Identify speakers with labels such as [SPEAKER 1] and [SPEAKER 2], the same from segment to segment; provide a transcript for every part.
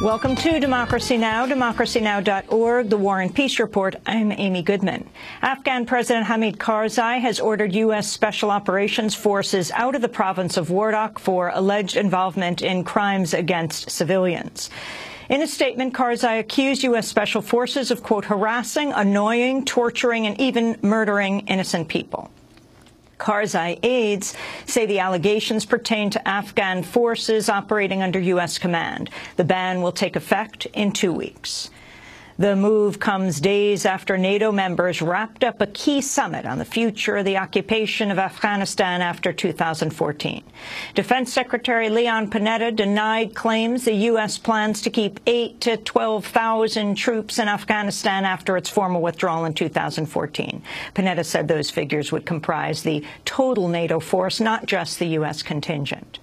[SPEAKER 1] Welcome to Democracy Now!, democracynow.org, the War and Peace Report. I'm Amy Goodman. Afghan President Hamid Karzai has ordered U.S. Special Operations Forces out of the province of Wardak for alleged involvement in crimes against civilians. In a statement, Karzai accused U.S. Special Forces of, quote, harassing, annoying, torturing, and even murdering innocent people. Karzai aides say the allegations pertain to Afghan forces operating under U.S. command. The ban will take effect in 2 weeks. The move comes days after NATO members wrapped up a key summit on the future of the occupation of Afghanistan after 2014. Defense Secretary Leon Panetta denied claims the U.S. plans to keep 8,000 to 12,000 troops in Afghanistan after its formal withdrawal in 2014. Panetta said those figures would comprise the total NATO force, not just the U.S. contingent.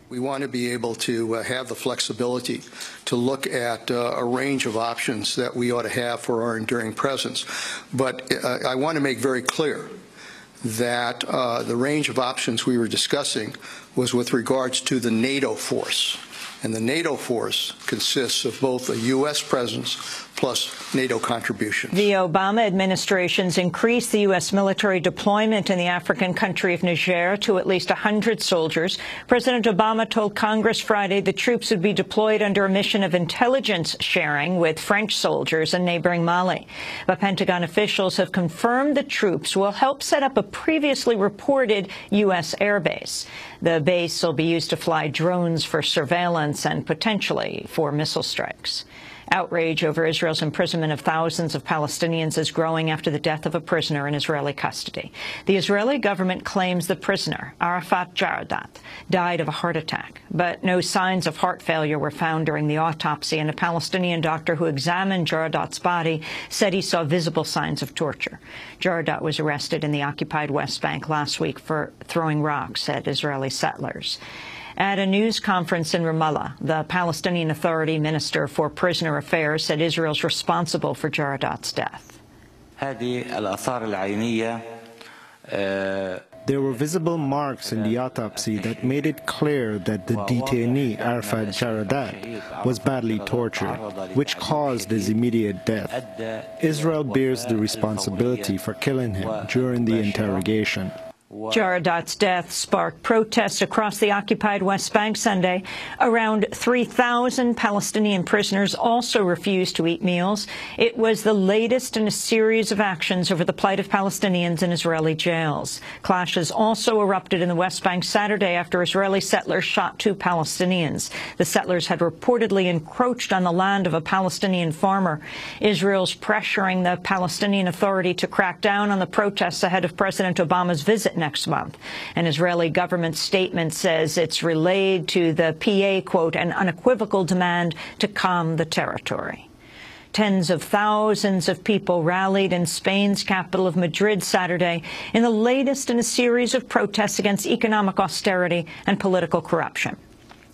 [SPEAKER 2] We want to be able to have the flexibility to look at a range of options that we ought to have for our enduring presence. But I want to make very clear that the range of options we were discussing was with regards to the NATO force. And the NATO force consists of both a U.S. presence plus NATO contributions.
[SPEAKER 1] The Obama administration's increased the U.S. military deployment in the African country of Niger to at least 100 soldiers. President Obama told Congress Friday the troops would be deployed under a mission of intelligence sharing with French soldiers in neighboring Mali. But Pentagon officials have confirmed the troops will help set up a previously reported U.S. airbase. The base will be used to fly drones for surveillance and potentially for missile strikes. Outrage over Israel's imprisonment of thousands of Palestinians is growing after the death of a prisoner in Israeli custody. The Israeli government claims the prisoner, Arafat Jaradat, died of a heart attack, but no signs of heart failure were found during the autopsy, and a Palestinian doctor who examined Jaradat's body said he saw visible signs of torture. Jaradat was arrested in the occupied West Bank last week for throwing rocks at Israeli settlers. At a news conference in Ramallah, the Palestinian Authority Minister for Prisoner Affairs said Israel's responsible for Jaradat's death.
[SPEAKER 3] There were visible marks in the autopsy that made it clear that the detainee, Arafat Jaradat, was badly tortured, which caused his immediate death. Israel bears the responsibility for killing him during the interrogation.
[SPEAKER 1] Jaradat's death sparked protests across the occupied West Bank Sunday. Around 3,000 Palestinian prisoners also refused to eat meals. It was the latest in a series of actions over the plight of Palestinians in Israeli jails. Clashes also erupted in the West Bank Saturday after Israeli settlers shot 2 Palestinians. The settlers had reportedly encroached on the land of a Palestinian farmer. Israel's pressuring the Palestinian Authority to crack down on the protests ahead of President Obama's visit next month. An Israeli government statement says it's relayed to the PA, quote, an unequivocal demand to calm the territory. Tens of thousands of people rallied in Spain's capital of Madrid Saturday in the latest in a series of protests against economic austerity and political corruption.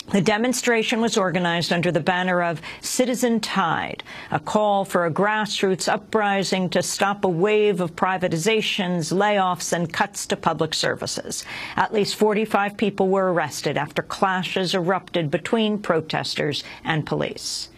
[SPEAKER 1] The demonstration was organized under the banner of Citizen Tide, a call for a grassroots uprising to stop a wave of privatizations, layoffs, and cuts to public services. At least 45 people were arrested after clashes erupted between protesters and police.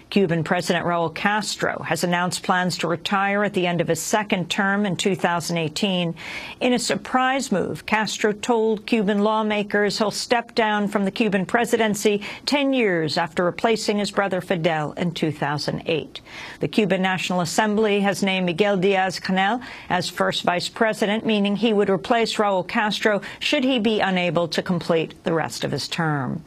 [SPEAKER 1] Cuban President Raul Castro has announced plans to retire at the end of his second term in 2018. In a surprise move, Castro told Cuban lawmakers he'll step down from the Cuban presidency 10 years after replacing his brother Fidel in 2008. The Cuban National Assembly has named Miguel Diaz-Canel as first vice president, meaning he would replace Raul Castro should he be unable to complete the rest of his term.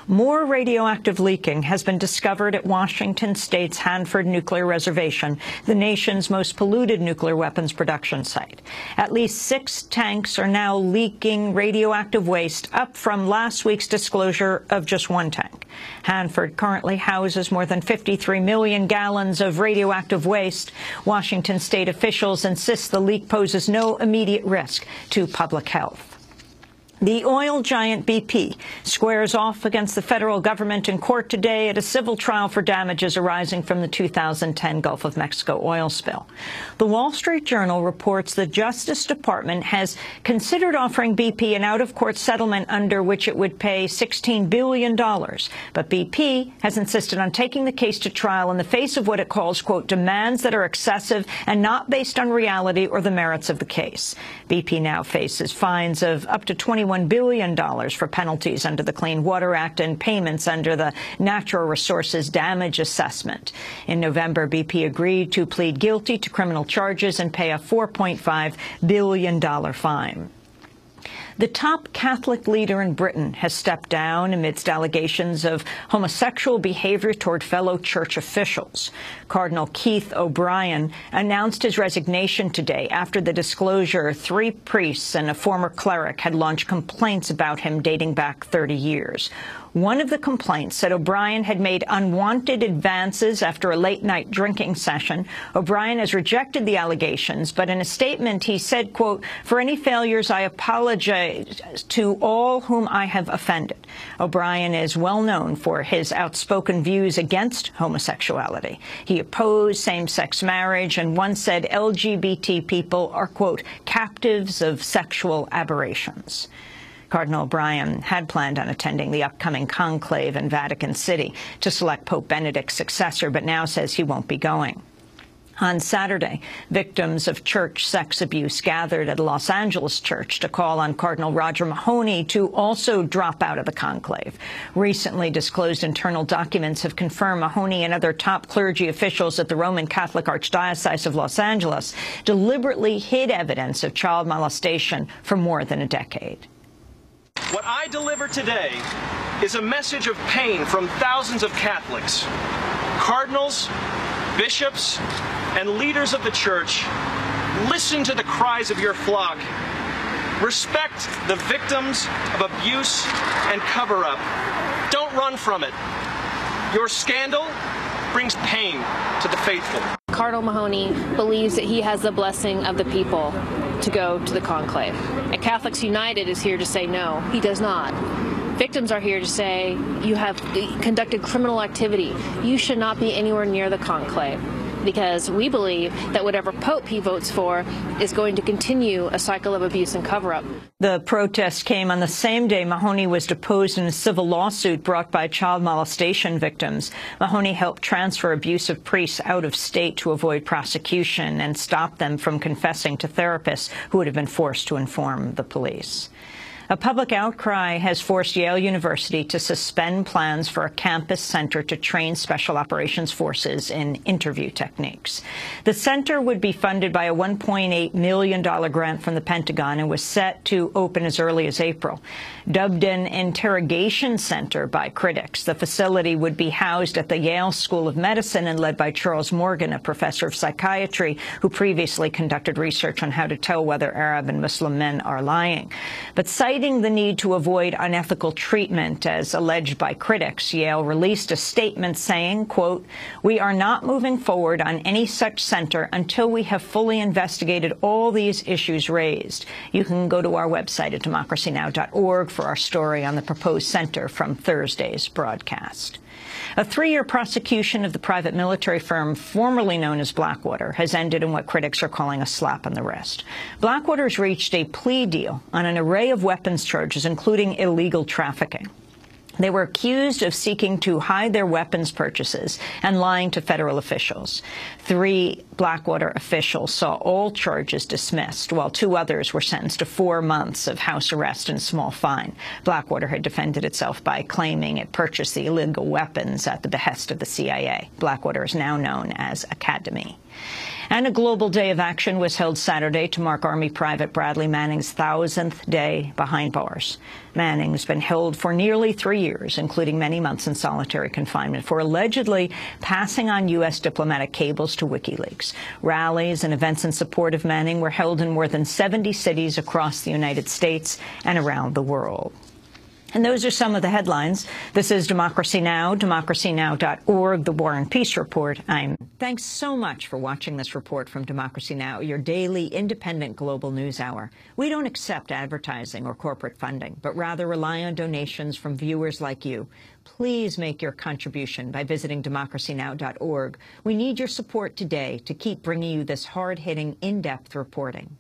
[SPEAKER 1] More radioactive leaking has been discovered at Washington State's Hanford Nuclear Reservation, the nation's most polluted nuclear weapons production site. At least 6 tanks are now leaking radioactive waste, up from last week's disclosure of just 1 tank. Hanford currently houses more than 53 million gallons of radioactive waste. Washington State officials insist the leak poses no immediate risk to public health. The oil giant BP squares off against the federal government in court today at a civil trial for damages arising from the 2010 Gulf of Mexico oil spill. The Wall Street Journal reports the Justice Department has considered offering BP an out-of-court settlement under which it would pay $16 billion. But BP has insisted on taking the case to trial in the face of what it calls, quote, demands that are excessive and not based on reality or the merits of the case. BP now faces fines of up to $21 billion for penalties under the Clean Water Act and payments under the Natural Resources Damage Assessment. In November, BP agreed to plead guilty to criminal charges and pay a $4.5 billion fine. The top Catholic leader in Britain has stepped down amidst allegations of homosexual behavior toward fellow church officials. Cardinal Keith O'Brien announced his resignation today after the disclosure 3 priests and a former cleric had launched complaints about him dating back 30 years. One of the complaints said O'Brien had made unwanted advances after a late-night drinking session. O'Brien has rejected the allegations, but in a statement he said, quote, for any failures, I apologize to all whom I have offended. O'Brien is well known for his outspoken views against homosexuality. He opposed same-sex marriage and once said LGBT people are, quote, captives of sexual aberrations. Cardinal O'Brien had planned on attending the upcoming conclave in Vatican City to select Pope Benedict's successor, but now says he won't be going. On Saturday, victims of church sex abuse gathered at a Los Angeles church to call on Cardinal Roger Mahony to also drop out of the conclave. Recently disclosed internal documents have confirmed Mahony and other top clergy officials at the Roman Catholic Archdiocese of Los Angeles deliberately hid evidence of child molestation for more than a decade.
[SPEAKER 4] What I deliver today is a message of pain from thousands of Catholics, cardinals, bishops, and leaders of the church. Listen to the cries of your flock. Respect the victims of abuse and cover-up. Don't run from it. Your scandal brings pain to the faithful.
[SPEAKER 5] Cardinal Mahony believes that he has the blessing of the people to go to the conclave. And Catholics United is here to say no, he does not. Victims are here to say you have conducted criminal activity. You should not be anywhere near the conclave, because we believe that whatever pope he votes for is going to continue a cycle of abuse and cover-up.
[SPEAKER 1] The protest came on the same day Mahony was deposed in a civil lawsuit brought by child molestation victims. Mahony helped transfer abusive priests out of state to avoid prosecution and stop them from confessing to therapists who would have been forced to inform the police. A public outcry has forced Yale University to suspend plans for a campus center to train special operations forces in interview techniques. The center would be funded by a $1.8 million grant from the Pentagon and was set to open as early as April. Dubbed an interrogation center by critics, the facility would be housed at the Yale School of Medicine and led by Charles Morgan, a professor of psychiatry who previously conducted research on how to tell whether Arab and Muslim men are lying. But citing the need to avoid unethical treatment, as alleged by critics, Yale released a statement saying, quote, we are not moving forward on any such center until we have fully investigated all these issues raised. You can go to our website at democracynow.org for our story on the proposed center from Thursday's broadcast. A 3-year prosecution of the private military firm formerly known as Blackwater has ended in what critics are calling a slap on the wrist. Blackwater's reached a plea deal on an array of weapons charges, including illegal trafficking. They were accused of seeking to hide their weapons purchases and lying to federal officials. 3 Blackwater officials saw all charges dismissed, while 2 others were sentenced to 4 months of house arrest and a small fine. Blackwater had defended itself by claiming it purchased the illegal weapons at the behest of the CIA. Blackwater is now known as Academy. And a global day of action was held Saturday to mark Army Private Bradley Manning's 1,000th day behind bars. Manning's been held for nearly 3 years, including many months in solitary confinement, for allegedly passing on U.S. diplomatic cables to WikiLeaks. Rallies and events in support of Manning were held in more than 70 cities across the United States and around the world. And those are some of the headlines. This is Democracy Now!, democracynow.org, The War and Peace Report. Thanks so much for watching this report from Democracy Now!, your daily independent global news hour. We don't accept advertising or corporate funding, but rather rely on donations from viewers like you. Please make your contribution by visiting democracynow.org. We need your support today to keep bringing you this hard-hitting, in-depth reporting.